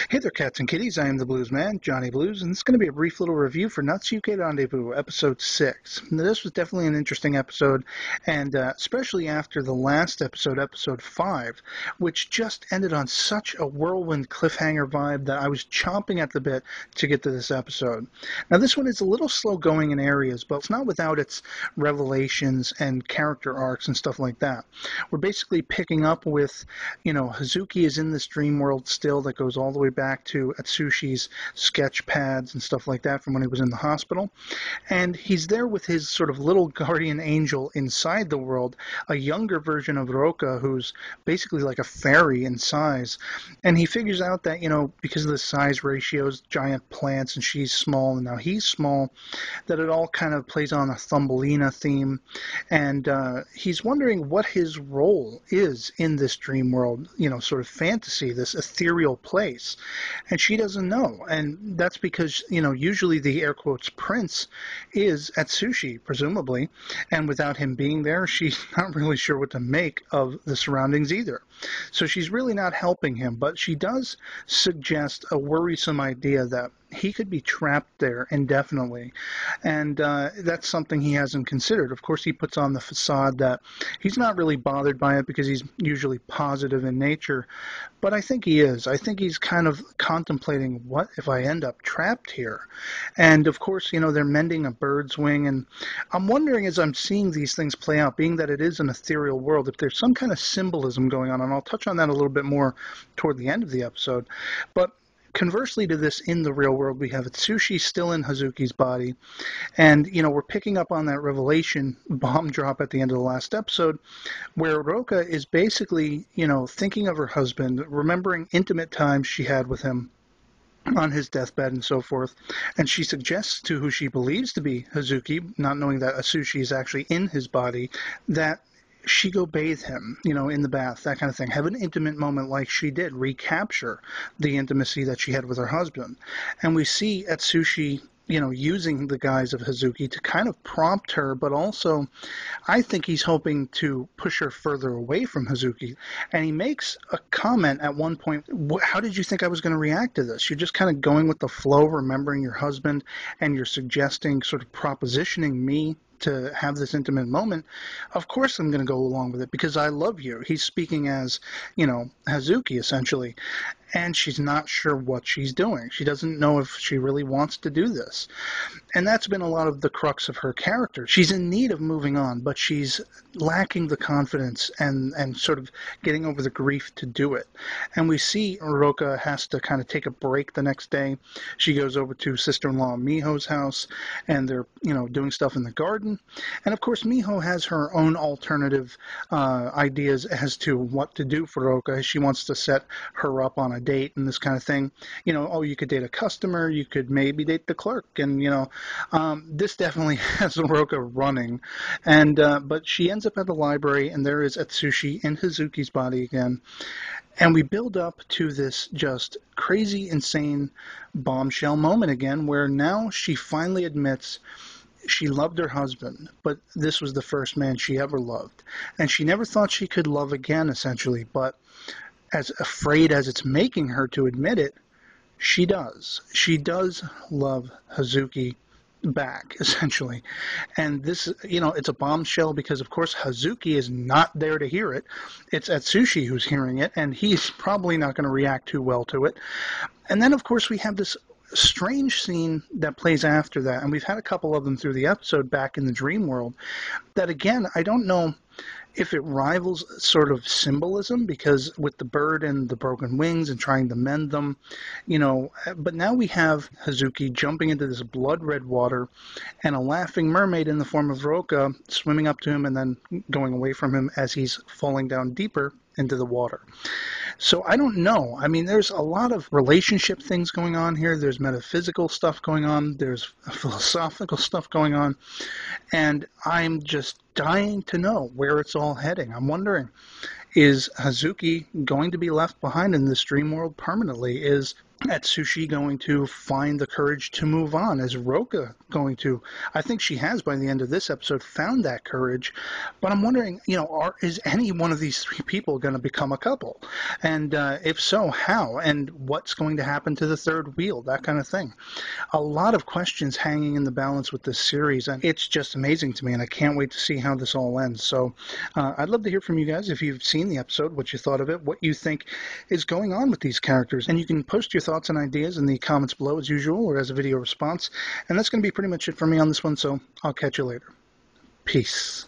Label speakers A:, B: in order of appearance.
A: Hey there, cats and kitties. I am the Blues Man, Johnny Blues, and this is going to be a brief little review for Natsuyuki Rendezvous, Episode 6. Now, this was definitely an interesting episode, and especially after the last episode, Episode 5, which just ended on such a whirlwind cliffhanger vibe that I was chomping at the bit to get to this episode. Now, this one is a little slow going in areas, but it's not without its revelations and character arcs and stuff like that. We're basically picking up with, Hazuki is in this dream world still that goes all the way back to Atsushi's sketch pads and stuff like that from when he was in the hospital. And he's there with his sort of little guardian angel inside the world, a younger version of Roka who's basically like a fairy in size. And he figures out that, because of the size ratios, giant plants, and she's small and now he's small, that it all kind of plays on a Thumbelina theme. And he's wondering what his role is in this dream world, sort of fantasy, this ethereal place. And she doesn't know. And that's because, usually the air quotes prince is Atsushi, presumably. And without him being there, she's not really sure what to make of the surroundings either. So she's really not helping him. But she does suggest a worrisome idea that he could be trapped there indefinitely. And that's something he hasn't considered. Of course, he puts on the facade that he's not really bothered by it because he's usually positive in nature. But I think he is. I think he's kind of contemplating, what if I end up trapped here? And of course, they're mending a bird's wing. And I'm wondering, as I'm seeing these things play out, being that it is an ethereal world, if there's some kind of symbolism going on. And I'll touch on that a little bit more toward the end of the episode. But conversely to this, in the real world, we have Atsushi still in Hazuki's body. And, we're picking up on that revelation bomb drop at the end of the last episode, where Roka is basically, thinking of her husband, remembering intimate times she had with him on his deathbed and so forth. And she suggests to who she believes to be Hazuki, not knowing that Atsushi is actually in his body, that she go bathe him, in the bath, that kind of thing. Have an intimate moment like she did, recapture the intimacy that she had with her husband. And we see Atsushi, using the guise of Hazuki to kind of prompt her, but also I think he's hoping to push her further away from Hazuki. And he makes a comment at one point, how did you think I was going to react to this? You're just kind of going with the flow, remembering your husband, and you're suggesting, sort of propositioning me to have this intimate moment. Of course I'm going to go along with it because I love you. He's speaking as, Hazuki, essentially. And she's not sure what she's doing. She doesn't know if she really wants to do this. And that's been a lot of the crux of her character. She's in need of moving on, but she's lacking the confidence and sort of getting over the grief to do it. And we see Roka has to kind of take a break the next day. She goes over to sister-in-law Miho's house, and they're, doing stuff in the garden. And of course, Miho has her own alternative ideas as to what to do for Roka. She wants to set her up on a date and this kind of thing. You could date a customer, you could maybe date the clerk, and this definitely has Roka running. And but she ends up at the library, and there is Atsushi in Hazuki's body again. And we build up to this just crazy, insane bombshell moment again, where now she finally admits she loved her husband, but this was the first man she ever loved. And she never thought she could love again, essentially, but as afraid as it's making her to admit it, she does. She does love Hazuki back, essentially. And this, it's a bombshell because, of course, Hazuki is not there to hear it. It's Atsushi who's hearing it, and he's probably not going to react too well to it. And then, of course, we have this strange scene that plays after that, and we've had a couple of them through the episode back in the dream world, that, again, I don't know if it rivals sort of symbolism, because with the bird and the broken wings and trying to mend them, but now we have Hazuki jumping into this blood red water and a laughing mermaid in the form of Roka swimming up to him and then going away from him as he's falling down deeper into the water. So I don't know. I mean, there's a lot of relationship things going on here. There's metaphysical stuff going on. There's philosophical stuff going on. And I'm just dying to know where it's all heading. I'm wondering, is Hazuki going to be left behind in this dream world permanently? Is Atsushi going to find the courage to move on? Is Roka going to? I think she has by the end of this episode found that courage, but I'm wondering, is any one of these three people going to become a couple? And if so, how? And what's going to happen to the third wheel? That kind of thing. A lot of questions hanging in the balance with this series, and it's just amazing to me, and I can't wait to see how this all ends. So I'd love to hear from you guys if you've seen the episode, what you thought of it, what you think is going on with these characters, and you can post your thoughts and ideas in the comments below as usual, or as a video response. And that's going to be pretty much it for me on this one, so I'll catch you later. Peace.